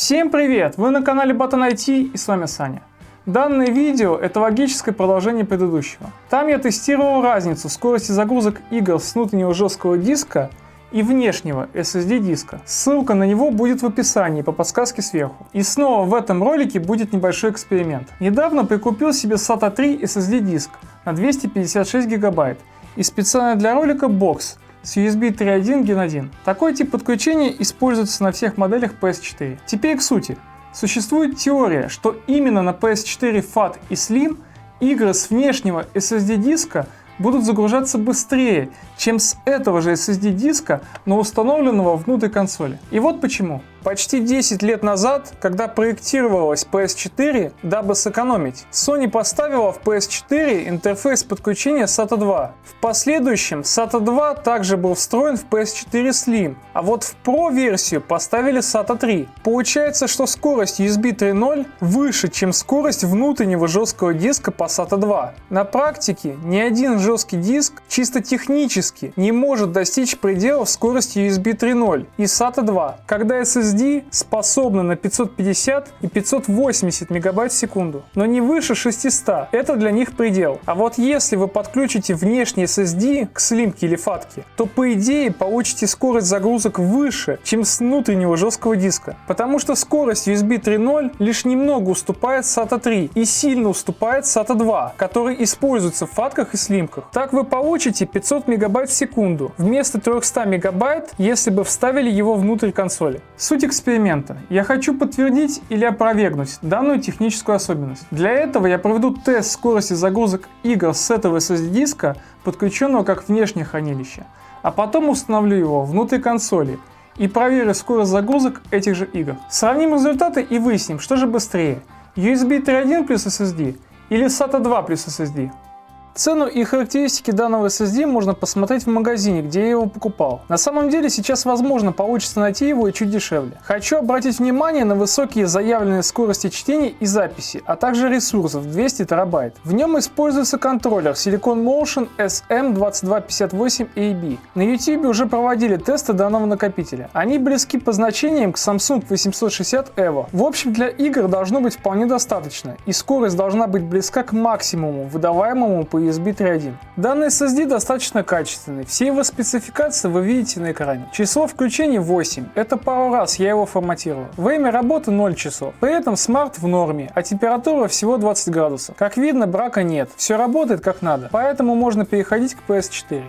Всем привет! Вы на канале Button IT и с вами Саня. Данное видео – это логическое продолжение предыдущего. Там я тестировал разницу скорости загрузок игр с внутреннего жесткого диска и внешнего SSD диска. Ссылка на него будет в описании по подсказке сверху. И снова в этом ролике будет небольшой эксперимент. Недавно прикупил себе SATA 3 SSD диск на 256 гигабайт и специально для ролика бокс с USB 3.1 Gen 1. Такой тип подключения используется на всех моделях PS4. Теперь к сути. Существует теория, что именно на PS4 FAT и Slim игры с внешнего SSD диска будут загружаться быстрее, чем с этого же SSD диска, но установленного внутрь консоли. И вот почему. Почти 10 лет назад, когда проектировалась PS4, дабы сэкономить, Sony поставила в PS4 интерфейс подключения SATA 2. В последующем SATA 2 также был встроен в PS4 Slim, а вот в Pro версию поставили SATA 3. Получается, что скорость USB 3.0 выше, чем скорость внутреннего жесткого диска по SATA 2. На практике ни один жесткий диск чисто технически не может достичь пределов скорости USB 3.0 и SATA 2, когда SSD способны на 550 и 580 мегабайт в секунду, но не выше 600, это для них предел. А вот если вы подключите внешний SSD к слимке или фатке, то по идее получите скорость загрузок выше, чем с внутреннего жесткого диска, потому что скорость USB 3.0 лишь немного уступает SATA 3 и сильно уступает SATA 2, который используется в фатках и слимках. Так вы получите 500 мегабайт в секунду вместо 300 мегабайт, если бы вставили его внутрь консоли. Суть эксперимента. Я хочу подтвердить или опровергнуть данную техническую особенность. Для этого я проведу тест скорости загрузок игр с этого SSD диска, подключенного как внешнее хранилище, а потом установлю его внутрь консоли и проверю скорость загрузок этих же игр. Сравним результаты и выясним, что же быстрее: USB 3.1 плюс SSD или SATA 2 плюс SSD. Цену и характеристики данного SSD можно посмотреть в магазине, где я его покупал. На самом деле сейчас возможно получится найти его и чуть дешевле. Хочу обратить внимание на высокие заявленные скорости чтения и записи, а также ресурсов 200 терабайт. В нем используется контроллер Silicon Motion SM2258AB. На YouTube уже проводили тесты данного накопителя. Они близки по значениям к Samsung 860 EVO. В общем, для игр должно быть вполне достаточно, и скорость должна быть близка к максимуму, выдаваемому по USB 3.1. Данный SSD достаточно качественный, все его спецификации вы видите на экране. Число включений 8, это пару раз я его форматировал. Время работы 0 часов, при этом смарт в норме, а температура всего 20 градусов. Как видно, брака нет, все работает как надо, поэтому можно переходить к PS4.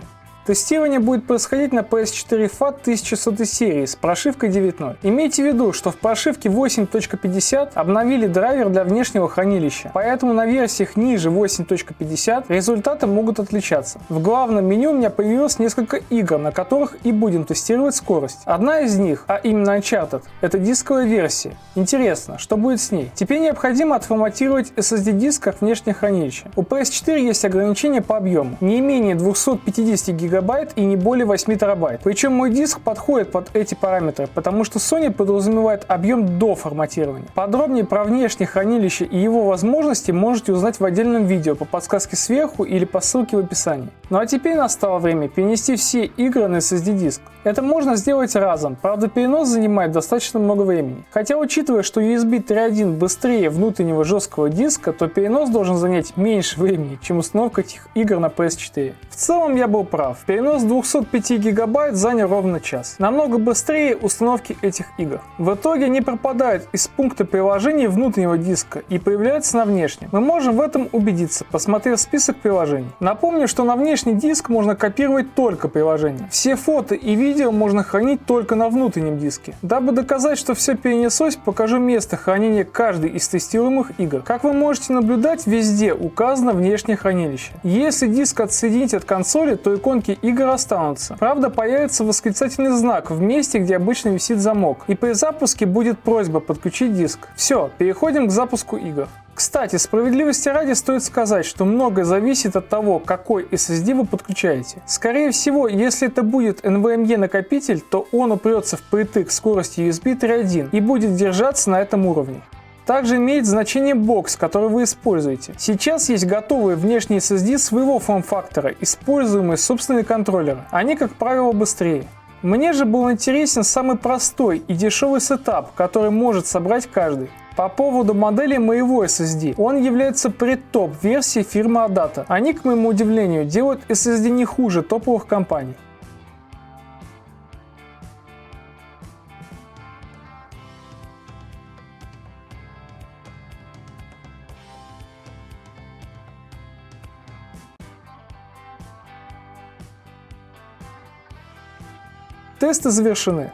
Тестирование будет происходить на PS4 FAT 1100 серии с прошивкой 9.0. Имейте в виду, что в прошивке 8.50 обновили драйвер для внешнего хранилища, поэтому на версиях ниже 8.50 результаты могут отличаться. В главном меню у меня появилось несколько игр, на которых и будем тестировать скорость. Одна из них, а именно Uncharted, это дисковая версия. Интересно, что будет с ней? Теперь необходимо отформатировать SSD диск как внешнее хранилище. У PS4 есть ограничение по объему, не менее 250 гигабайт и не более 8 терабайт. Причем мой диск подходит под эти параметры, потому что Sony подразумевает объем до форматирования. Подробнее про внешнее хранилище и его возможности можете узнать в отдельном видео по подсказке сверху или по ссылке в описании. Ну а теперь настало время перенести все игры на SSD диск. Это можно сделать разом, правда перенос занимает достаточно много времени. Хотя учитывая, что USB 3.1 быстрее внутреннего жесткого диска, то перенос должен занять меньше времени, чем установка этих игр на PS4. В целом я был прав. Перенос 205 гигабайт занял ровно час. Намного быстрее установки этих игр. В итоге они пропадают из пункта приложения внутреннего диска и появляются на внешнем. Мы можем в этом убедиться, посмотрев список приложений. Напомню, что на внешний диск можно копировать только приложения. Все фото и видео можно хранить только на внутреннем диске. Дабы доказать, что все перенеслось, покажу место хранения каждой из тестируемых игр. Как вы можете наблюдать, везде указано внешнее хранилище. Если диск отсоединить от консоли, то иконки игр останутся. Правда, появится восклицательный знак в месте, где обычно висит замок, и при запуске будет просьба подключить диск. Все, переходим к запуску игр. Кстати, справедливости ради стоит сказать, что многое зависит от того, какой SSD вы подключаете. Скорее всего, если это будет NVMe накопитель, то он упрется впритык к скорости USB 3.1 и будет держаться на этом уровне. Также имеет значение бокс, который вы используете. Сейчас есть готовые внешние SSD своего форм-фактора, используемые собственные контроллеры. Они, как правило, быстрее. Мне же был интересен самый простой и дешевый сетап, который может собрать каждый. По поводу модели моего SSD, он является предтоп-версией фирмы Adata. Они, к моему удивлению, делают SSD не хуже топовых компаний. Тесты завершены.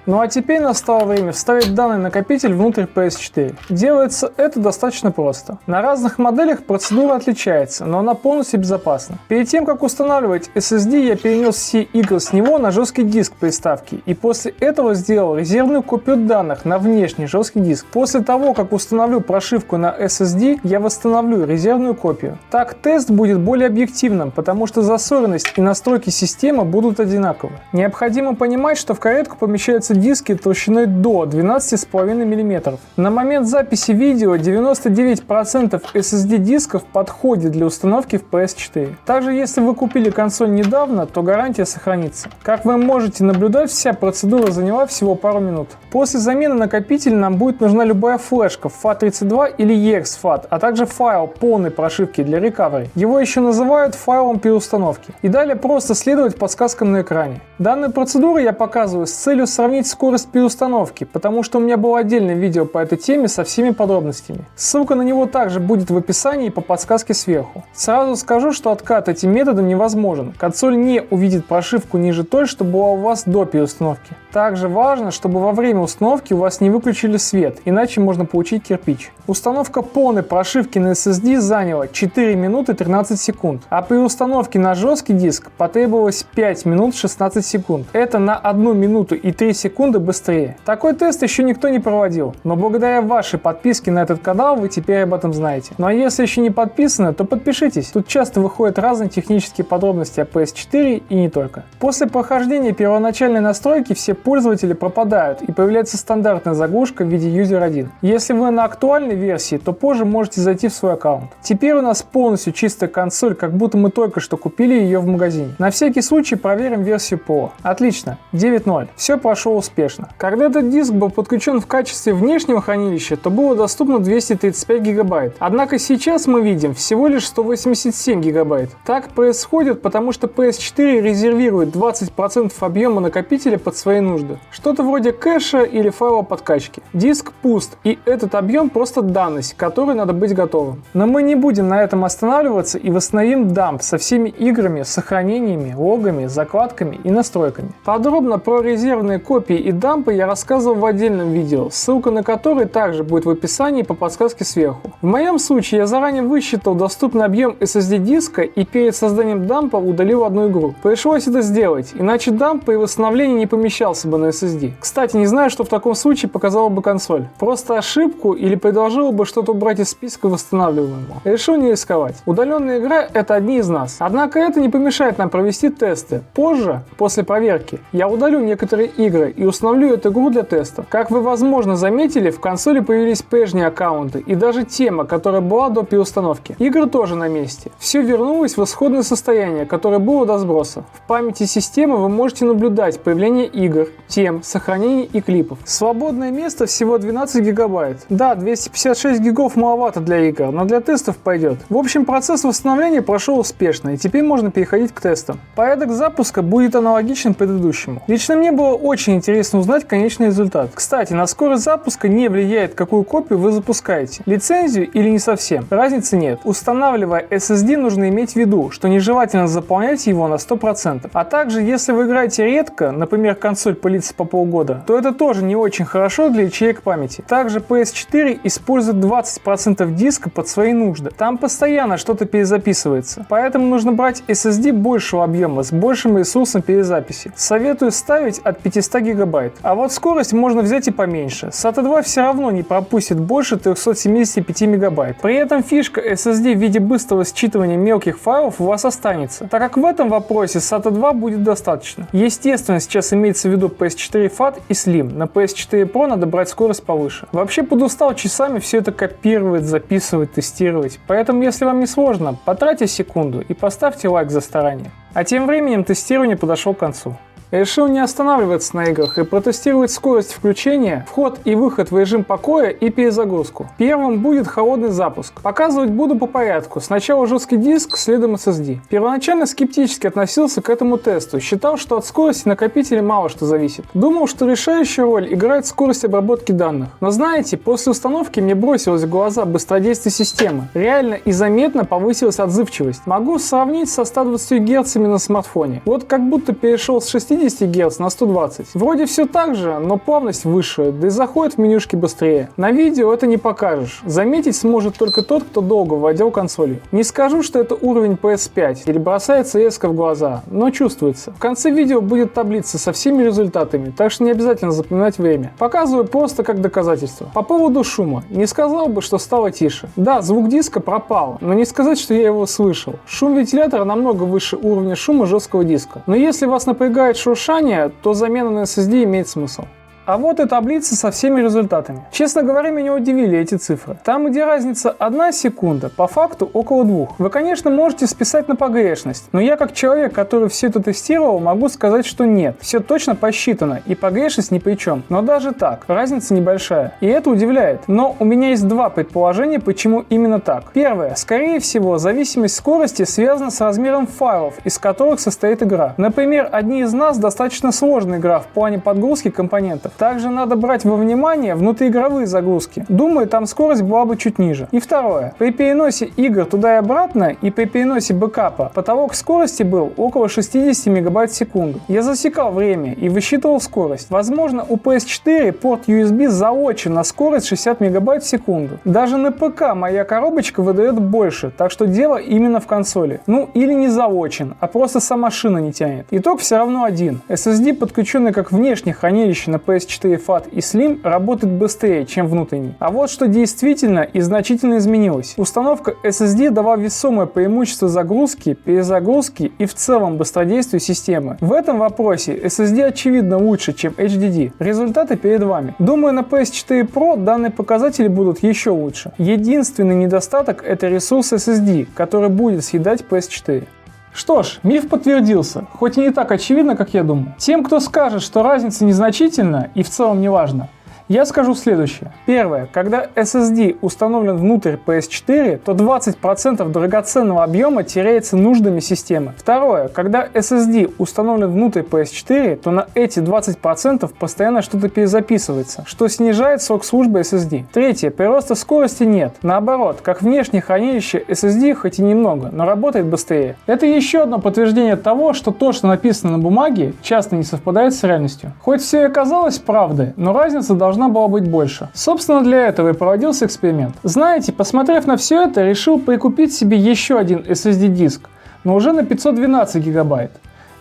Ну а теперь настало время вставить данный накопитель внутрь PS4. Делается это достаточно просто. На разных моделях процедура отличается, но она полностью безопасна. Перед тем как устанавливать SSD, я перенес все игры с него на жесткий диск приставки и после этого сделал резервную копию данных на внешний жесткий диск. После того как установлю прошивку на SSD, я восстановлю резервную копию. Так тест будет более объективным, потому что засоренность и настройки системы будут одинаковы. Необходимо понимать, что в каретку помещается диски толщиной до 12,5 мм. На момент записи видео 99% SSD дисков подходит для установки в PS4. Также если вы купили консоль недавно, то гарантия сохранится. Как вы можете наблюдать, вся процедура заняла всего пару минут. После замены накопителя нам будет нужна любая флешка FAT32 или EXFAT, а также файл полной прошивки для recovery. Его еще называют файлом переустановки. И далее просто следовать подсказкам на экране. Данную процедуру я показываю с целью сравнить скорость переустановки, потому что у меня было отдельное видео по этой теме со всеми подробностями. Ссылка на него также будет в описании и по подсказке сверху. Сразу скажу, что откат этим методом невозможен. Консоль не увидит прошивку ниже той, что была у вас до переустановки. Также важно, чтобы во время установки у вас не выключили свет, иначе можно получить кирпич. Установка полной прошивки на SSD заняла 4 минуты 13 секунд, а при установке на жесткий диск потребовалось 5 минут 16 секунд. Это на 1 минуту и 3 секунды быстрее. Такой тест еще никто не проводил, но благодаря вашей подписке на этот канал вы теперь об этом знаете. Ну а если еще не подписаны, то подпишитесь. Тут часто выходят разные технические подробности о PS4 и не только. После прохождения первоначальной настройки все пользователи пропадают и появляется стандартная заглушка в виде User 1. Если вы на актуальной версии, то позже можете зайти в свой аккаунт. Теперь у нас полностью чистая консоль, как будто мы только что купили ее в магазине. На всякий случай проверим версию ПО. Отлично, 9.0. Все прошло успешно. Когда этот диск был подключен в качестве внешнего хранилища, то было доступно 235 гигабайт. Однако сейчас мы видим всего лишь 187 гигабайт. Так происходит, потому что PS4 резервирует 20% объема накопителя под свои нужды. Что-то вроде кэша или файла подкачки. Диск пуст, и этот объем просто данность, к которой надо быть готовым. Но мы не будем на этом останавливаться и восстановим дамп со всеми играми, сохранениями, логами, закладками и настройками. Подробно про резервные копии и дампы я рассказывал в отдельном видео, ссылка на который также будет в описании по подсказке сверху. В моем случае я заранее высчитал доступный объем SSD диска и перед созданием дампа удалил одну игру. Пришлось это сделать, иначе дамп при восстановлении не помещался бы на SSD. Кстати, не знаю, что в таком случае показала бы консоль. Просто ошибку или предложила бы что-то убрать из списка восстанавливаемого. Решил не рисковать. Удаленная игра — это одни из нас. Однако это не помешает нам провести тесты. Позже, после проверки, я удалю некоторые игры и установлю эту игру для теста. Как вы, возможно, заметили, в консоли появились прежние аккаунты и даже тема, которая была до переустановки. Игры тоже на месте. Все вернулось в исходное состояние, которое было до сброса. В памяти системы вы можете наблюдать появление игр, тем, сохранений и клипов. Свободное место всего 12 гигабайт. Да, 256 гигов маловато для игр, но для тестов пойдет. В общем, процесс восстановления прошел успешно, и теперь можно переходить к тестам. Порядок запуска будет аналогичен предыдущему. Лично мне было очень интересно узнать конечный результат. Кстати, на скорость запуска не влияет, какую копию вы запускаете. Лицензию или не совсем. Разницы нет. Устанавливая SSD, нужно иметь в виду, что нежелательно заполнять его на 100%. А также, если вы играете редко, например, консоль пылится по полгода, то это тоже не очень хорошо для ячеек памяти. Также PS4 использует 20% диска под свои нужды. Там постоянно что-то перезаписывается. Поэтому нужно брать SSD большего объема с большим ресурсом перезаписи. Советую ставить от 500 гигабайт. А вот скорость можно взять и поменьше. SATA 2 все равно не пропустит больше 375 мегабайт. При этом фишка SSD в виде быстрого считывания мелких файлов у вас останется, так как в этом вопросе SATA 2 будет достаточно. Естественно, сейчас имеется в виду PS4 FAT и Slim. На PS4 Pro надо брать скорость повыше. Вообще подустал часами все это копировать, записывать, тестировать. Поэтому, если вам не сложно, потратьте секунду и поставьте лайк за старание. А тем временем тестирование подошло к концу. решил не останавливаться на играх и протестировать скорость включения, вход и выход в режим покоя и перезагрузку. Первым будет холодный запуск. Показывать буду по порядку. Сначала жесткий диск, следом SSD. Первоначально скептически относился к этому тесту, считал, что от скорости накопителя мало что зависит. Думал, что решающую роль играет скорость обработки данных. Но знаете, после установки мне бросилось в глаза быстродействие системы. Реально и заметно повысилась отзывчивость. Могу сравнить со 120 Гц на смартфоне. Вот как будто перешел с 60 Гц на 120. Вроде все так же, но плавность выше, да и заходит в менюшки быстрее. На видео это не покажешь. Заметить сможет только тот, кто долго владел консолью. Не скажу, что это уровень PS5 или бросается резко в глаза, но чувствуется. В конце видео будет таблица со всеми результатами, так что не обязательно запоминать время. Показываю просто как доказательство. По поводу шума. Не сказал бы, что стало тише. Да, звук диска пропал, но не сказать, что я его слышал. Шум вентилятора намного выше уровня шума жесткого диска. Но если вас напрягает шуршание, то замена на SSD имеет смысл. А вот и таблица со всеми результатами. Честно говоря, меня удивили эти цифры. Там, где разница 1 секунда, по факту около 2. Вы, конечно, можете списать на погрешность, но я, как человек, который все это тестировал, могу сказать, что нет. Все точно посчитано, и погрешность ни при чем. Но даже так, разница небольшая. И это удивляет. Но у меня есть два предположения, почему именно так. Первое. Скорее всего, зависимость скорости связана с размером файлов, из которых состоит игра. Например, одни из нас достаточно сложная игра в плане подгрузки компонентов. Также надо брать во внимание внутриигровые загрузки. Думаю, там скорость была бы чуть ниже. И второе. При переносе игр туда и обратно и при переносе бэкапа потолок скорости был около 60 МБ в секунду. Я засекал время и высчитывал скорость. Возможно, у PS4 порт USB заочен на скорость 60 МБ в секунду. Даже на ПК моя коробочка выдает больше, так что дело именно в консоли. Ну или не заочен, а просто сама шина не тянет. Итог все равно один. SSD, подключенный как внешнее хранилище на PS4 FAT и Slim, работает быстрее, чем внутренний. А вот что действительно и значительно изменилось. Установка SSD дала весомое преимущество загрузки, перезагрузки и в целом быстродействию системы. В этом вопросе SSD очевидно лучше, чем HDD. Результаты перед вами. Думаю, на PS4 Pro данные показатели будут еще лучше. Единственный недостаток — это ресурс SSD, который будет съедать PS4. Что ж, миф подтвердился, хоть и не так очевидно, как я думал. Тем, кто скажет, что разница незначительна и в целом не важна, я скажу следующее. Первое. Когда SSD установлен внутрь PS4, то 20% драгоценного объема теряется нуждами системы. Второе. Когда SSD установлен внутрь PS4, то на эти 20% постоянно что-то перезаписывается, что снижает срок службы SSD. Третье. Прироста скорости нет. Наоборот, как внешнее хранилище SSD хоть и немного, но работает быстрее. Это еще одно подтверждение того, что то, что написано на бумаге, часто не совпадает с реальностью. Хоть все и оказалось правдой, но разница должна была быть больше. Собственно, для этого и проводился эксперимент. Знаете, посмотрев на все это, решил прикупить себе еще один SSD-диск, но уже на 512 гигабайт.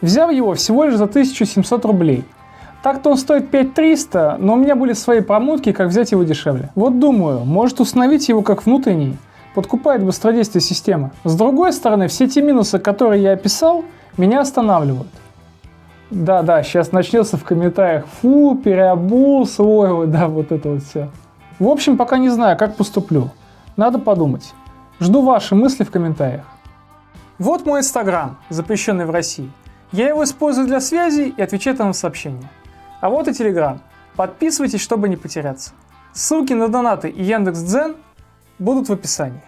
Взяв его всего лишь за 1700 рублей. Так-то он стоит 5300, но у меня были свои промутки, как взять его дешевле. Вот думаю, может установить его как внутренний, подкупает быстродействие системы. С другой стороны, все те минусы, которые я описал, меня останавливают. Да, сейчас начнется в комментариях: фу, переобулся, ой, да, вот это вот все. В общем, пока не знаю, как поступлю. Надо подумать. Жду ваши мысли в комментариях. Вот мой Инстаграм, запрещенный в России. Я его использую для связи и отвечаю на сообщения. А вот и Телеграм. Подписывайтесь, чтобы не потеряться. Ссылки на донаты и Яндекс.Дзен будут в описании.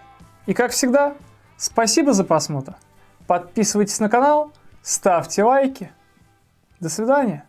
И как всегда, спасибо за просмотр. Подписывайтесь на канал, ставьте лайки. До свидания.